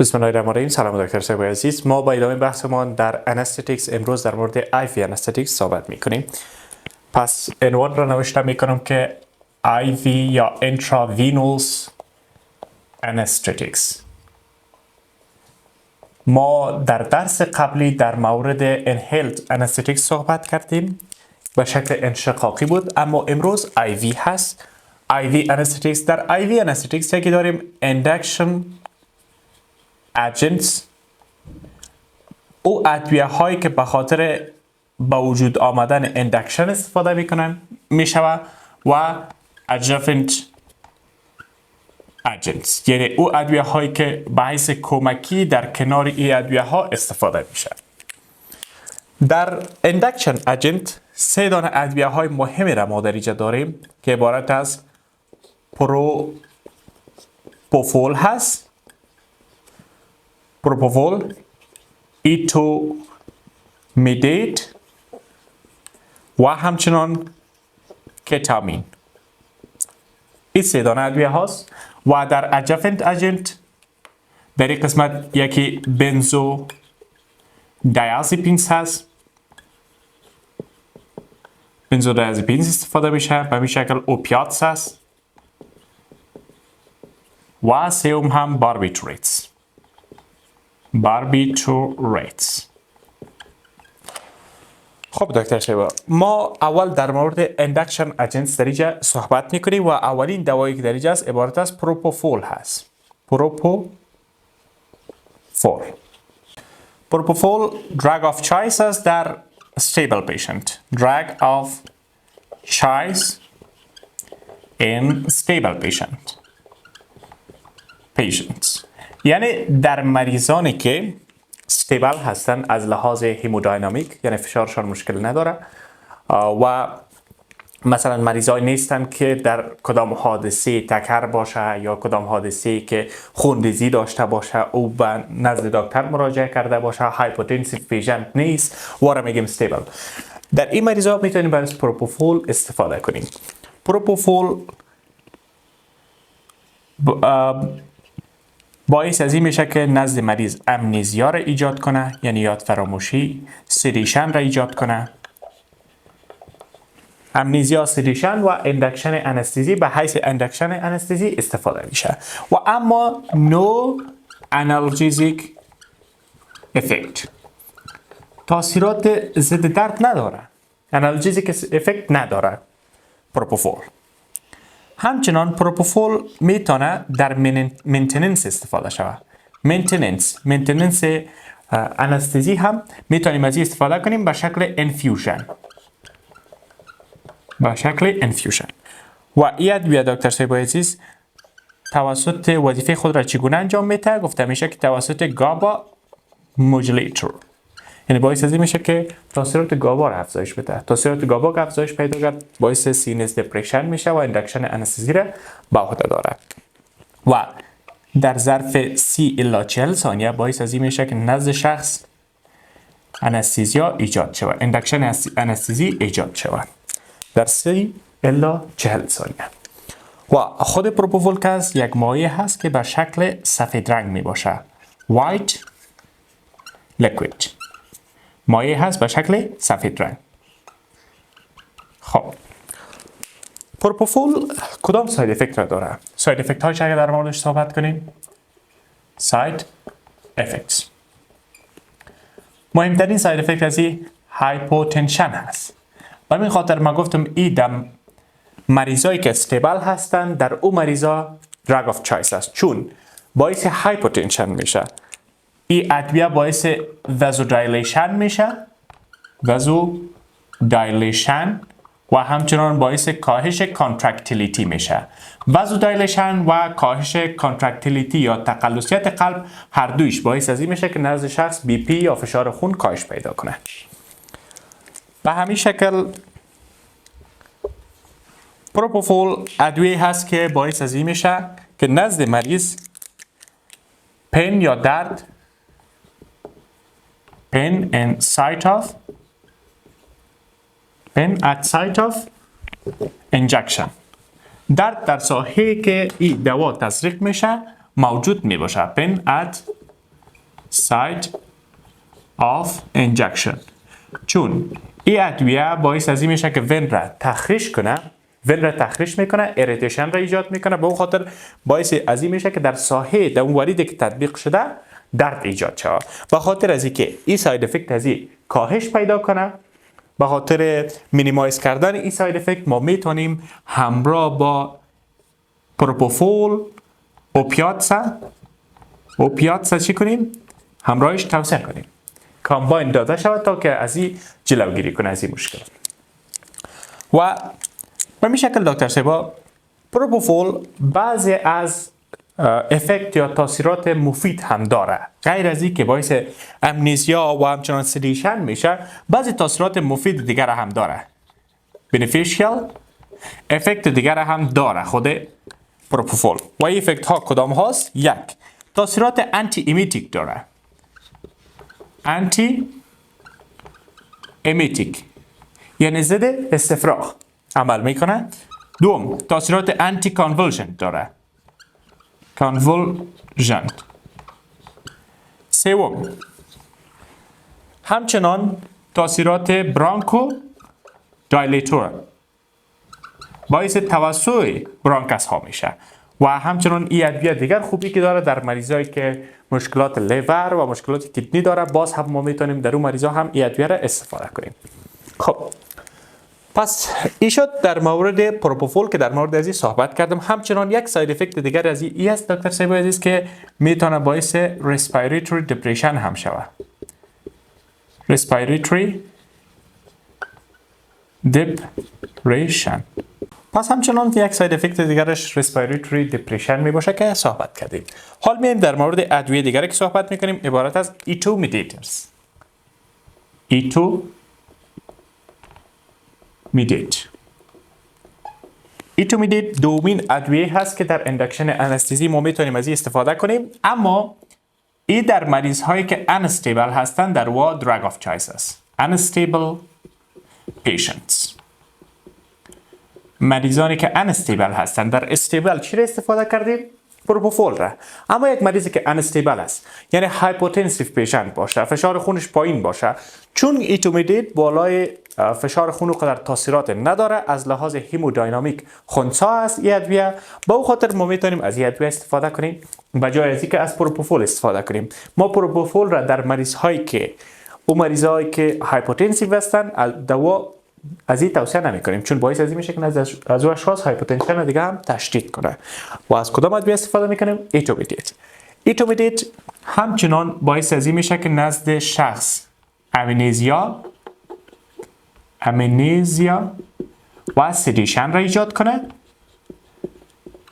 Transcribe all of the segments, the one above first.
بسم الله الرحمن الرحیم. سلام دکتر صاحب عزیز. ما با ادامه بحثمان در Anesthetics امروز در مورد IV Anesthetics صحبت میکنیم. پس عنوان را نوشته میکنم که IV یا Intravenous Anesthetics. ما در درس قبلی در مورد Inhaled Anesthetics صحبت کردیم، به شکل انشقاقی بود، اما امروز IV هست. IV Anesthetics. در IV Anesthetics یکی داریم Induction Agents، او ادویه هایی که به خاطر با وجود آمدن اندکشن استفاده میشود و Adjuvant Agents، یعنی او ادویه هایی که به حیث کمکی در کنار این ادویه ها استفاده میشه. در Induction Agent سه دانه ادویه های مهمی را ما در اینجا داریم که عبارت از پروپوفول هست، پروپوفول، ایتومیدیت و همچنان کتامین. این سه دانه ادویه هاست. و در ادجافنت اجنت در این قسمت یکی بنزو دیازپینز هست. بنزو دیازپینز استفاده میشه، به این شکل اوپیاتس هست و سوم هم باربیتوریتس. خب دکتر شیبا، ما اول در مورد اندکشن اجنتس در اینجا صحبت میکنیم و اولین دوایی که در اینجا است عبارت از پروپوفول هست. پروپوفول drug of choice است در stable patient. drug of choice in stable patients. یعنی در مریضانی که استیبل هستن از لحاظ هیمودینامیک، یعنی فشارشان مشکل نداره و مثلا مریضایی نیستن که در کدام حادثه تکر باشه یا کدام حادثه که خونریزی داشته باشه او به نزد دکتر مراجعه کرده باشه، هایپوتنسیو پیشنت نیست و را میگیم استیبل. در این مریضا میتونیم از پروپوفول استفاده کنیم. پروپوفول باعث از این میشه که نزد مریض امنیزیا را ایجاد کنه، یعنی یاد فراموشی، سیدیشن را ایجاد کنه. امنیزیا، سیدیشن و اندکشن انستزی به حیث اندکشن انستزی استفاده میشه و اما نو آنالژیزیک افکت، تاثیرات ضد درد نداره، آنالژیزیک افکت نداره پروپوفول. همچنان پروپوفول میتونه در مینتیننس استفاده شود. مینتیننس انستزی هم میتونیم از این استفاده کنیم به شکل انفیوژن. و این ادویه دکتر صاحب عزیز توسط وظیفه خود را چگونه انجام میده؟ گفته میشه که توسط گابا مودولیتور، یعنی باعث از این میشه که تاثیرات گابا را افزایش بده. تاثیرات گابا که افزایش پیدا کرد باعث سینس دپرشن میشه و اندکشن انستزی را به عهده داره و در ظرف 30 الی 40 ثانیه باعث از این میشه که نزد شخص انستزیا ایجاد شود، اندکشن انستزی ایجاد شود در 30 الی 40 ثانیه. و خود پروپوفول که یک مایع هست که به شکل سفید رنگ می باشه، white liquid، مایع هست به شکل سفید رنگ. خب پروپوفول کدام ساید افکت را داره؟ ساید افکت هایش اگر در موردش صحبت کنیم، ساید افکتس، مهمترین ساید افکت از این هایپوتنشن هست. و همین خاطر ما گفتم این دم مریضایی که استیبل هستن در او مریضا drug of choice است، چون باعث هایپوتنشن میشه. این ادویه باعث وزودایلیشن میشه، و همچنان باعث کاهش کانترکتیلیتی میشه. وزودایلیشن و کاهش کانترکتیلیتی یا تقلصیت قلب هر دویش باعث از این میشه که نزد شخص بی پی یا فشار خون کاهش پیدا کنه. به همین شکل پروپوفول ادویه هست که باعث از این میشه که نزد مریض پین یا درد، pain at site of injection، درد در ساحه که این دوا تزریق میشه موجود می باشه. pain at site of injection. چون این ادویه باعث از این میشه که ون را تخریش کنه، ون را تخریش میکنه، اریتیشن را ایجاد میکنه، به اون خاطر باعث از این میشه که در ساحه در اون واریدی که تطبیق شده درد ایجاد شود. به خاطر از اینکه این ساید افکت از این کاهش پیدا کنه، به خاطر مینیمایز کردن این ساید افکت ما میتونیم همراه با پروپوفول اوپیاتس چی کنیم؟ همراهش توصیه کنیم، کامباین داده شود تا که از این جلوگیری کنه از این مشکل. و به این شکل دکتر سیبا پروپوفول بعضی از افکت یا تاثیرات مفید هم داره، غیر از این که باعث امنیزیا و همچنان سدیشن میشه، بعضی تاثیرات مفید دیگر هم داره، بینیفیشیال افکت دیگر هم داره خود پروپوفول. و این افکت ها کدام هاست؟ یک، تاثیرات انتی ایمیتیک داره، انتی ایمیتیک یعنی ضد استفراغ عمل میکنه. دوم، تاثیرات انتی کانولژن داره، کانولژن. سوم، همچنان تاثیرات برانکو دایلیتور باعث توسع برانکس ها میشه. و همچنان این ادویه دیگر خوبی که داره در مریضایی که مشکلات لیور و مشکلات کدنی داره، باز هم ما میتونیم در اون مریضا هم این ادویه را استفاده کنیم. خب پس این شد در مورد پروپوفول که در مورد از این صحبت کردم. همچنان یک ساید افکت دیگر از این است دکتر سیبا عزیز که میتونه باعث ریسپیریتوری دپریشن هم شود. ریسپیریتوری دپریشن. پس همچنان یک ساید افکت دیگرش ریسپیریتوری دپریشن می باشه که صحبت کردیم. حال میایم در مورد ادویه دیگری که صحبت میکنیم، عبارت از ایتومیدیترز. ایتومیدیت دومین ادویه هست که در اندکشن انستزی ما میتونیم از این استفاده کنیم، اما این در مریض هایی که انستیبل هستند در وا دراگ آف چایس است. انستیبل پیشنتس، مریضانی که انستیبل هستند. در استیبل چی را استفاده کردیم؟ پروپوفول را. اما یک مریضی که انستیبل است، یعنی هایپوتنسیو پیشنت باشه، فشار خونش پایین باشه، چون ایتومیدیت بالای فشار خون و قدر تاثیرات نداره، از لحاظ هیمودینامیک خنثی است این ادویه، با اون خاطر ما میتونیم از این ادویه استفاده کنیم بجای از اینکه از پروپوفول استفاده کنیم. ما پروپوفول را در مریض هایی که هایپوتنسیو هستند دوا از این توصیه نمی کنیم، چون باعث از این میشه که از اون اشخاص هایپوتنشن دیگه هم تشدید کنه. و از کدام ادویه استفاده میکنیم؟ ایتومیدیت همچنان باعث از این میشه که نزد شخص امنیزیا و سدیشن را ایجاد کنه.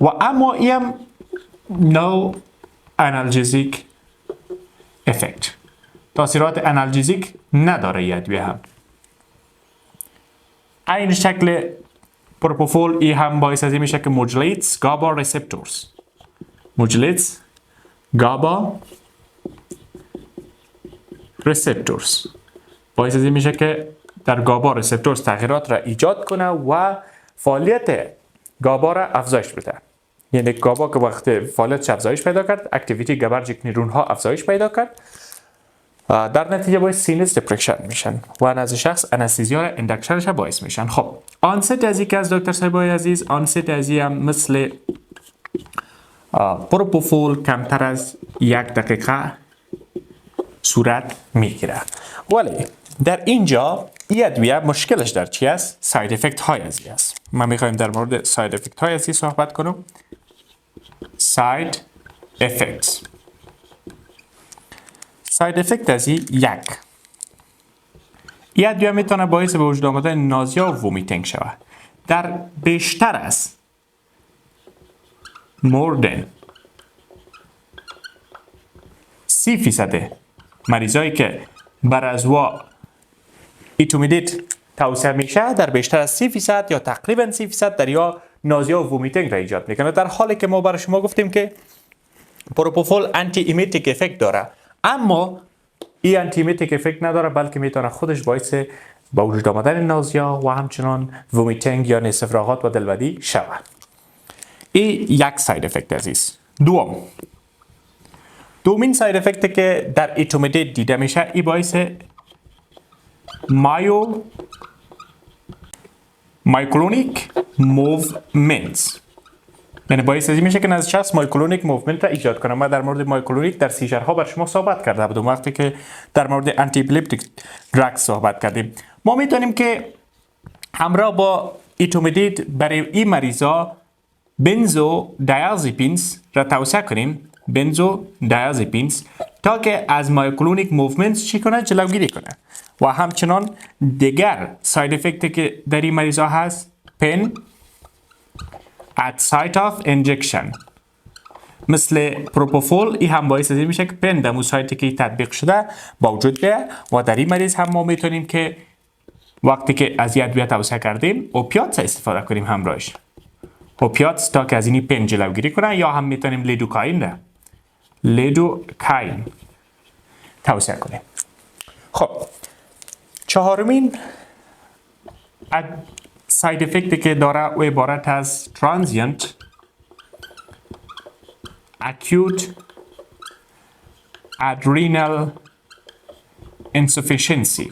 و اما این نو آنالژزیک افکت، تاثیرات آنالژزیک نداره این ادویه هم. این شکل پروپوفول ای هم باعث از این میشه که modulates GABA receptors. modulates GABA receptors باعث از این میشه که در GABA receptors تغییرات را ایجاد کنه و فعالیت GABA را افزایش بده. یعنی GABA که وقت فعالیتش افزایش پیدا کرد، اکتیویتی گابرژیک نیرون ها افزایش پیدا کرد، در نتیجه باعث سینوس دپرشن میشن و نزد شخص انستزیا اندکشنش باعث میشن. خب آنست از که از دکتر صاحبای عزیز، آنست از هم مثل پروپوفول کمتر از 1 دقیقه صورت میگیره. ولی در اینجا این ادویه مشکلش در چی است؟ ساید افکت های از این است. من میخوایم در مورد ساید افکت های از این صحبت کنم. ساید افکت ساید افکت از این ادویه میتونه باعث به وجود آمدن نازیا و وومیتینگ شود. در بیشتر از more than 30% مریضایی که بر از ایتومیدیت توصیه میشه، در بیشتر از 30% یا تقریبا 30% در یا نازیا و وومیتینگ را ایجاد میکنه، در حالی که ما برای شما گفتیم که پروپوفول انتی ایمیتیک افکت داره، اما این انتی ایمیتیک افکت نداره، بلکه میتونه خودش باعث با وجود آمدن نازیا و همچنان وومیتینگ یا استفراغات و دلبدی شود. این یک ساید افکت عزیز. دوم، دومین ساید افکت که در ایتومیدیت دیده میشه ای باعث مایکلونیک موومنت، یعنی باعث ازی میشه که نزد شخص مایکلونیک موومنت را ایجاد کنه. ما در مورد مایکلونیک در سیجرها بر شما صحبت کرده بودم وقتی که در مورد آنتی اپیلپتیک دراگ صحبت کردیم. ما میتونیم که همراه با ایتومیدیت برای این مریضا بنزو دیازپینز را توصیه کنیم، بنزو دیازپینز، تا که از مایکلونیک موومنت چی کنه؟ جلوگیری کنه. و همچنان دیگر ساید افکتی که در این مریضا هست پین at site of injection، مثل پروپوفول، این هم باعث این میشه که پن در اون سایتی که تطبیق شده با وجود بیه. و در این مریض هم ما میتونیم که وقتی که از این ادویه توصیه کردیم اوپیات استفاده کنیم همراهش، اوپیات تا که از این پن جلوگیری کنه، یا هم میتونیم لیدوکاین توصیه کنیم. خب چهارمین ساید افکتی که داره و عبارت از transient acute adrenal insufficiency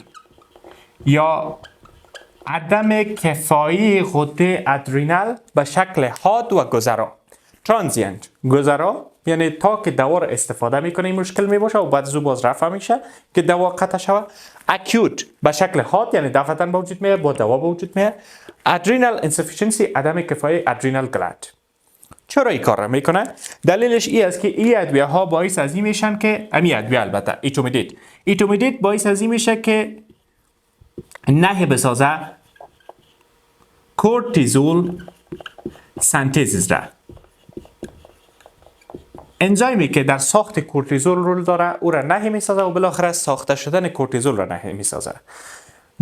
یا عدم کفایی غده ادرینال به شکل حاد و گذرا. ترانزینت گذرا یعنی تا که دوا را استفاده میکنه این مشکل میباشه و بعد زو باز رفع میشه که دوا قطع شود. اکیوت به شکل حاد یعنی دفعتا به وجود میاد، با دوا به وجود میاد. ادرینال انسفیشنسی عدم کفایی ادرینال گلند. چرا این کار را میکنه؟ دلیلش این است که این ادویه ها باعث از این میشن که امی ادویه البته ایتومیدیت باعث از این میشه که نه بسازه کورتیزول سنتزیس را. انزایمی که در ساخت کورتیزول رول داره او را نه میسازه و بالاخره ساخته شدن کورتیزول را نه میسازه.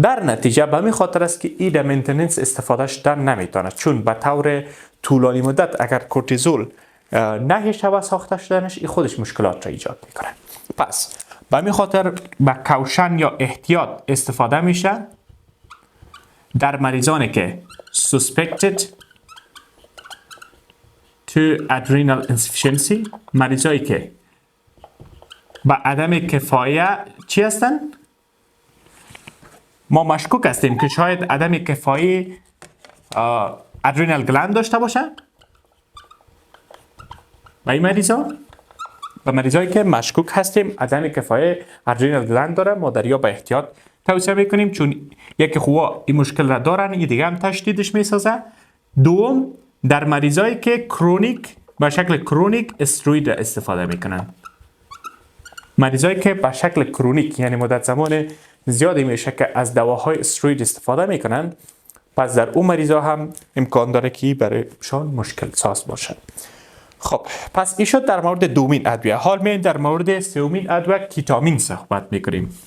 در نتیجه به همین خاطر است که این در مینتیننس استفاده شدن نمیتونه، چون به طور طولانی مدت اگر کورتیزول نه شود ساخته شدنش این خودش مشکلات را ایجاد میکنه. پس به همین خاطر با کوشن یا احتیاط استفاده میشه در مریضانی که suspected to adrenal insufficiency، مریضایی که با عدم کفایه چی هستن؟ ما مشکوک هستیم که شاید عدم کفایی ادرینال گلند داشته باشه. و این مریضا و مریضایی که مشکوک هستیم عدم کفایی ادرینال گلند داره، ما در یا به احتیاط توصیه میکنیم، چون یکی خواه این مشکل را دارن، این دیگه هم تشدیدش میسازه. دوم در مریضایی که کرونیک به شکل کرونیک استروید استفاده میکنن، مریضایی که به شکل کرونیک یعنی مدت زمان زیادی میشه که از دواهای استروید استفاده میکنن، پس در اون مریضا هم امکان داره که برایشان مشکل ساز باشه. خب پس این شد در مورد دومین ادویه. حال میایم در مورد سومین ادویه کتامین صحبت میکنیم.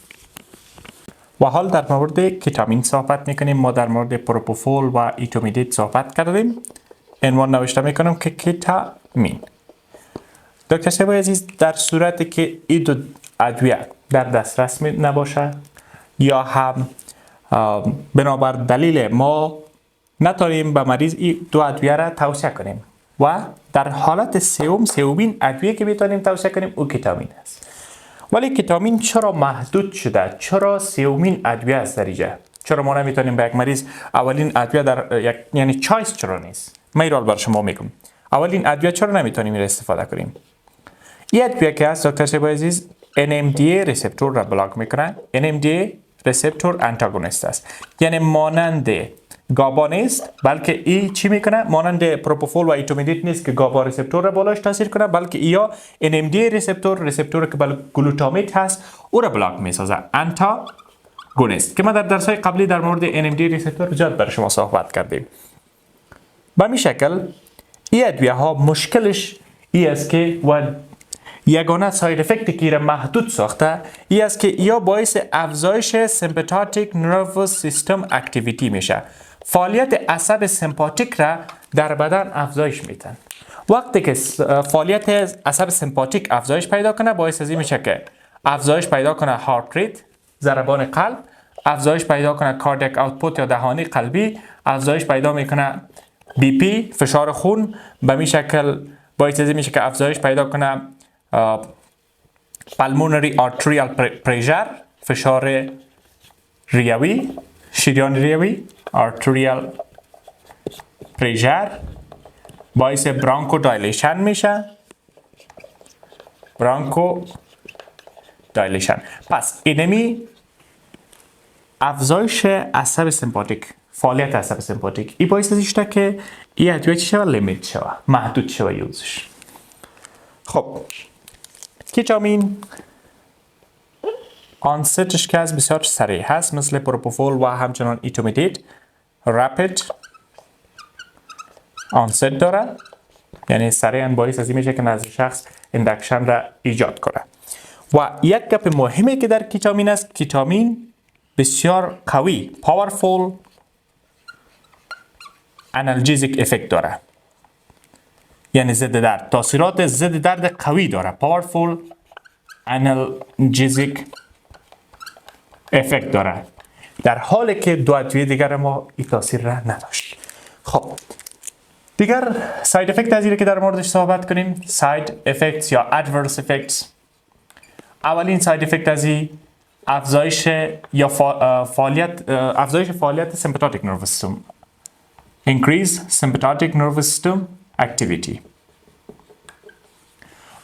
و حال در مورد کتامین صحبت میکنیم. ما در مورد پروپوفول و ایتومیدیت صحبت کردیم. عنوان نوشته میکنم که کتامین. دکتر صاحب عزیز، در صورتی که این دو ادویه در دسترس نباشه یا هم بنابر دلیل ما نتونیم به مریض این دو ادویه را توصیه کنیم و در حالت سومین ادویه که میتونیم توصیه کنیم او کتامین است. ولی کتامین چرا محدود شده؟ چرا سومین ادویه است در اینجا؟ چرا ما نمیتونیم به یک مریض اولین ادویه در یعنی چایس چرا نیست؟ من این را بر شما میگم. اولین ادویه چرا نمیتونیم این استفاده کنیم؟ این ادویه که است دکتر صاحب عزیز NMDA ریسپتور را بلاک میکنه. NMDA ریسپتور انتاگونیست است، یعنی مانند گابا نیست، بلکه این چی میکنه؟ مانند پروپوفول و ایتومیدیت نیست که گابا ریسپتور را بالاش تاثیر کنه، بلکه یا NMDA ریسپتوری که بل گلوتامیت هست او را بلاک میسازه، انتاگونیست، که ما در درس‌های قبلی در مورد NMDA ریسپتور زیاد برای شما صحبت کردیم. به این شکل این ادویه ها مشکلش این است که و یگانه ساید افکتی که را محدود ساخته این است که یا باعث افزایش سمپاتیک نرووس سیستم اکتیویتی میشه، فعالیت عصب سمپاتیک را در بدن افزایش میدن. وقتی که فعالیت عصب سمپاتیک افزایش پیدا کنه باعث از این میشه که افزایش پیدا کنه هارت ریت، ضربان قلب، افزایش پیدا کنه کاردیاک آوتپوت یا دهانی قلبی، افزایش پیدا میکنه بی پی فشار خون، به این شکل باعث از این میشه که افزایش پیدا کنه pulmonary arterial pressure فشار ریوی، شریان ریوی arterial pressure باعث برانکو دایلیشن میشه. برانکو دایلیشن. پس اینمی افزایش عصب سمپاتیک، فعالیت عصب سمپاتیک، این باعث میشه که این ادویه چی شوه؟ لیمیت شوه، محدود شوه یوزش. خب کیتامین آنستش که از بسیار سریع هست، مثل پروپوفول و همچنان ایتومیتیت رپید آنست داره، یعنی سریعا باعث از این میشه که نزد شخص اندکشن را ایجاد کنه. و یک گپ مهمی که در کیتامین است، کیتامین بسیار قوی پاورفول آنالژیزیک افکت داره، یعنی ضد درد، تاثیرات ضد درد قوی داره. پاورفول آنالژیزیک افکت داره، در حالی که دو ادویه دیگر ما این تاثیر را نداشت. خب دیگر ساید افکت از اینه که در موردش صحبت کنیم، ساید افکتس یا ادورس افکتس. اولین ساید افکت از این افزایش یا فعالیت سمپاتیک نرو سیستم، increase sympathetic nervous system activity.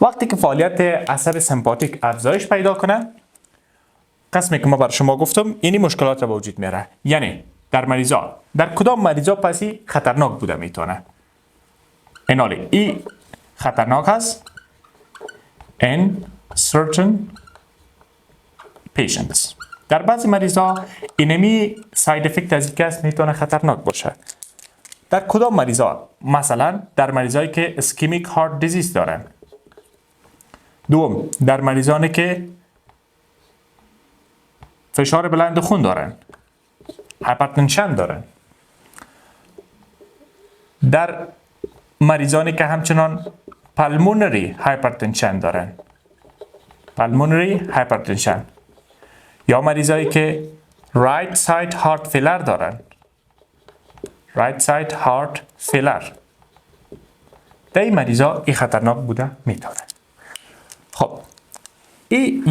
وقتی که فعالیت عصب سمپاتیک افزایش پیدا کنه، قسمی که ما بر شما گفتم اینی مشکلات را به وجود میاره. یعنی در مریضا، در کدام مریضا پسی خطرناک بوده میتونه؟ اینالی ای خطرناک هست in certain patients. در بعضی مریضا اینمی ساید افکت از اینکه است میتونه خطرناک باشه. در کدام مریضا؟ مثلا در مریضایی که اسکیمیک هارت دیزیز دارن. دوم در مریضانی که فشار بلند خون دارن، هایپرتنشن دارن. در مریضانی که همچنان پلمونری هایپرتنشن دارن، پلمونری هایپرتنشن، یا مریضایی که رایت ساید هارت فیلر دارن، رایت ساید هارت فیلر. در این مریضا این خطرناک بوده میتونه. خب این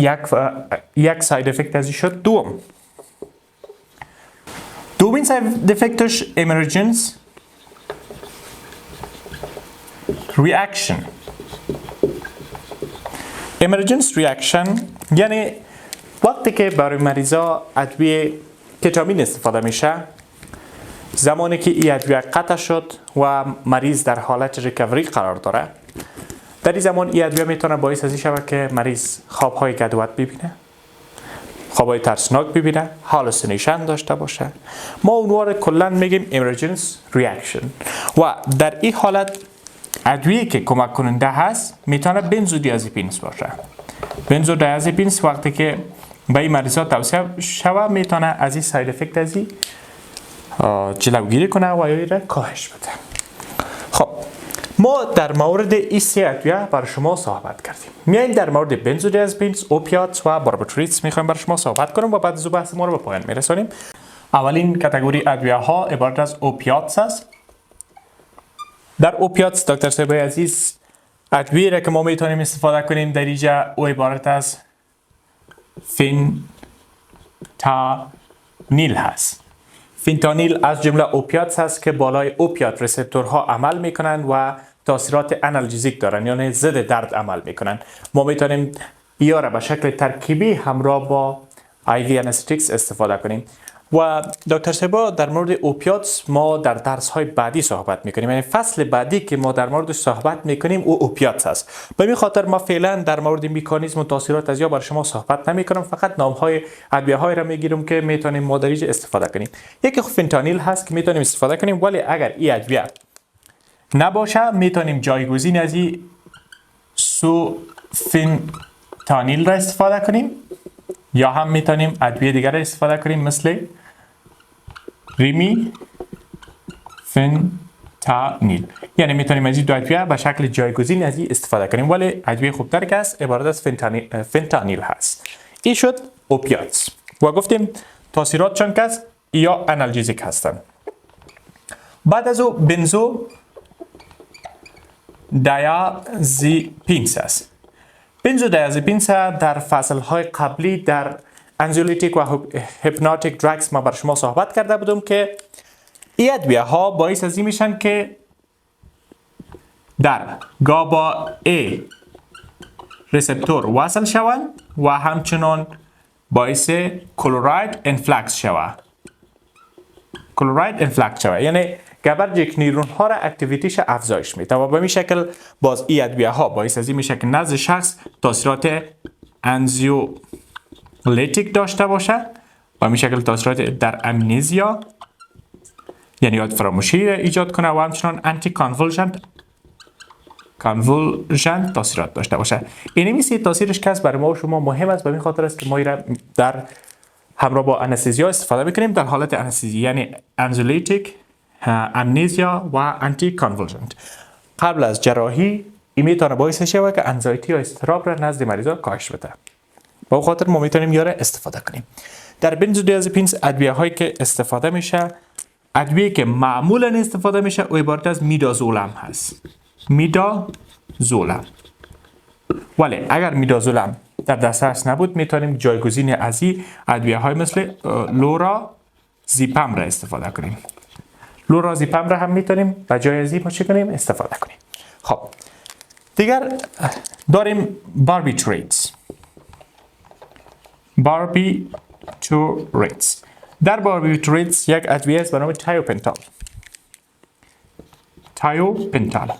یک ساید افکت ازی شد. دومین ساید افکتش امرجنس ریاکشن. امرجنس ریاکشن یعنی وقتی که برای مریضا ادویه کیتامین استفاده میشه، زمانی که این ادویه قطع شد و مریض در حالت ریکاوری قرار داره، در این زمان این ادویه میتونه باعث ازی شود که مریض خوابهای گدوت ببینه، خوابهای ترسناک ببینه، هالوسینیشن داشته باشه. ما اونها رو کلا میگیم امرجنس ریاکشن. و در این حالت ادویه که کمک کننده هست میتونه بنزودیازپینز باشه. بنزودیازپینز وقتی که به این مریضا توصیه شود میتونه از این ساید افکت از این جلوگیری کنه و یا را کاهش بده. خب ما در مورد این سه ادویه برای شما صحبت کردیم. میایم در مورد بنزودیازپینز، اوپیاتس و باربیتوریتس میخوایم برای شما صحبت کنیم و بعد از بحث ما رو به پایان میرسونیم. اولین کاتگوری ادویه ها عبارت از اوپیاتس است. در اوپیاتس دکتر صاحب عزیز ادویه را که ما میتونیم استفاده کنیم در اینجا او عبارت از فنتانیل هست. فنتانیل از جمله اوپیاتس هست که بالای اوپیات ریسپتورها عمل میکنن و تاثیرات آنالژیزیک دارن، یعنی ضد درد عمل میکنن. ما میتونیم یا را به شکل ترکیبی همراه با IV Anesthetics استفاده کنیم. و دکتر صاحبا در مورد اوپیاتس ما در درس های بعدی صحبت میکنیم، یعنی فصل بعدی که ما در موردش صحبت میکنیم او اوپیاتس هست. به این خاطر ما فعلا در مورد مکانیزم و تاثیرات از یا برای شما صحبت نمیکنم، فقط نام های ادویه های را میگیرم که میتونیم ما در اینجا استفاده کنیم. یکی فنتانیل هست که میتونیم استفاده کنیم، ولی اگر این ادویه نباشه میتونیم جایگزین از این سوفنتانیل را استفاده کنیم، یا هم میتونیم ادویه دیگر را استفاده کنیم مثل ریمی فنتانیل. یعنی میتونیم از این دو ادویه به شکل جایگزین از این استفاده کنیم، ولی ادویه خوبتر که است عبارت از فنتانیل هست. این شد اوپیاتس و گفتیم تاثیرات چون که است یا آنالژیزیک هستند. بعد از او بنزو دیازپینز است. بنزودیازپین در فصلهای قبلی در انزیولیتیک و هیپنوتیک درگز ما بر شما صحبت کرده بودم که این ادویه ها باعث از این میشن که در گابا ای ریسپتور وصل شوند و همچنان باعث کلوراید انفلکس شود. کلوراید انفلکس شود یعنی گبرجک نیرون ها را اکتیویتیش افزایش میده و به این شکل باز این ادویه ها باعث از این میشه که نزد شخص تاثیرات انزیولیتیک داشته باشه و این شکل تاثیرات در امنیزیا یعنی یاد فراموشی ایجاد کنه و همچنان انتی کانولژنت تاثیرات داشته باشه. این میشه تاثیرش که برای ما و شما مهم است، به این خاطر است که ما را در همراه با انستزیا استفاده میکنیم در حالت انستزی یعنی انزیولیتیک، امنیزیا و انتی کانولژنت. قبل از جراحی این میتونه باعث شه که انزایتی یا اضطراب را نزد مریضا کاهش بده. با خاطر ما میتونیم یاره استفاده کنیم. در بنزودیازپینز ادویه هایی که استفاده میشه، ادویه که معمولا استفاده میشه او عبارت از میدازولام هست. میدازولام. ولی اگر میدازولام در دسترس نبود میتونیم جایگزین از این ادویه های مثل لورازیپام را استفاده کنیم. لورازیپام را هم میتونیم و جای از این چه کنیم استفاده کنیم. خب دیگر داریم باربیتوریتس. در باربیتوریتس یک ادویه است به نام تایوپنتال.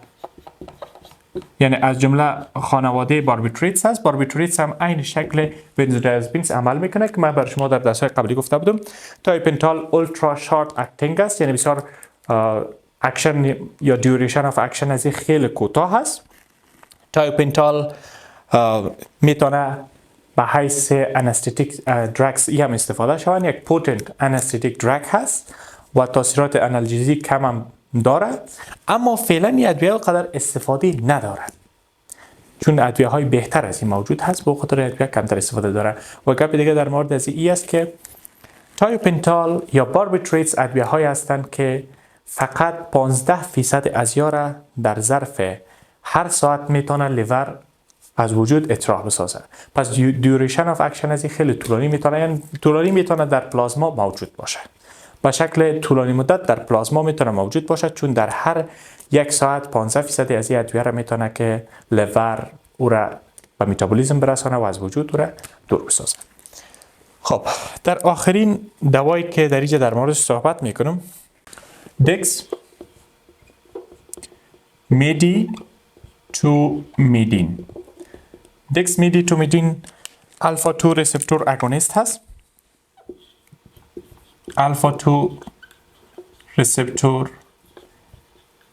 یعنی از جمله خانواده باربیتوریتس هست. باربیتوریتس هم عین شکل بنزودیازپینز عمل میکنه که من بر شما در درس‌های قبلی گفته بودم. تایوپنتال اولترا شارت اکتینگ است یعنی بسیار اکشن یا دیوریشن اف اکشن از خیلی کوتاه هست. تایوپنتال میتونه به حیث انستتیک درگز هم استفاده شوند. یک پوتنت انستتیک درگ هست و تاثیرات آنالژزیک کم هم داره، اما فعلا این ادویه قدر استفاده ندارد چون ادویه های بهتر از این موجود هست، به خاطر ادویه کمتر استفاده داره. و گپ دیگه در مورد از این است که تایوپنتال یا باربیتوریتس ادویه های هستند که فقط 15% از را در ظرف هر ساعت میتونه لیور از وجود اطراح بسازه. پس دیوریشن اف اکشن از این خیلی طولانی میتونه در پلازما موجود باشه. با شکل طولانی مدت در پلازما میتونه موجود باشه چون در هر یک ساعت 15% از این ادویه را میتونه که لیور او را به متابولیسم برسانه و از وجود او را دور بسازه. خب در آخرین دوایی که در اینجا در موردش صحبت میکنم دکس میدیتومیدین. دکس میدیتومیدین الفا 2 ریسپتور اگونیست هست. الفا 2 ریسپتور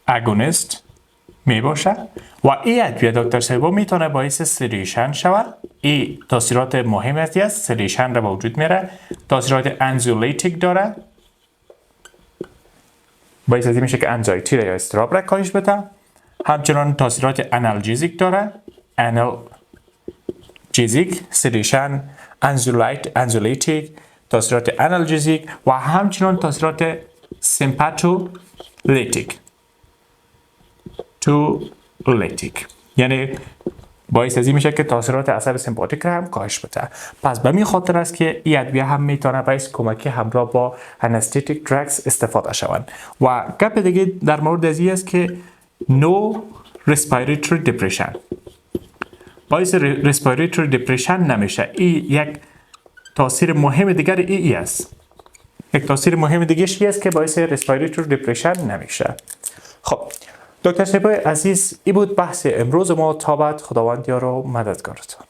اگونیست می باشه و این ادویه دکتر صاحب میتونه باعث سدیشن شود. این تاثیرات مهمی است. سدیشن را به وجود میاره. تاثیرات انزیولیتیک داره. باعث از این میشه که انزایتی را یا اضطراب را کاهش بده. همچنان تاثیرات آنالژزیک داره. آنالژزیک، سدیشن، انزیولیتیک، تاثیرات آنالژزیک و همچنان تاثیرات سیمپاتولیتیک. یعنی باعث از این میشه که تاثیرات عصب سمپاتیک را هم کاهش بده. پس به این خاطر است که این ادویه هم میتونه باعث کمکی همراه با انستتیک درگز استفاده شوند. و گپ دیگه در مورد از این است که نو respiratory depression باعث respiratory depression نمیشه. این یک تاثیر مهم دیگر ای است. یک تاثیر مهم دیگه است که باعث respiratory depression نمیشه. خب دکتر صاحب عزیز این بود بحث امروز ما. تا بعد خداوند یار و مددگارتان.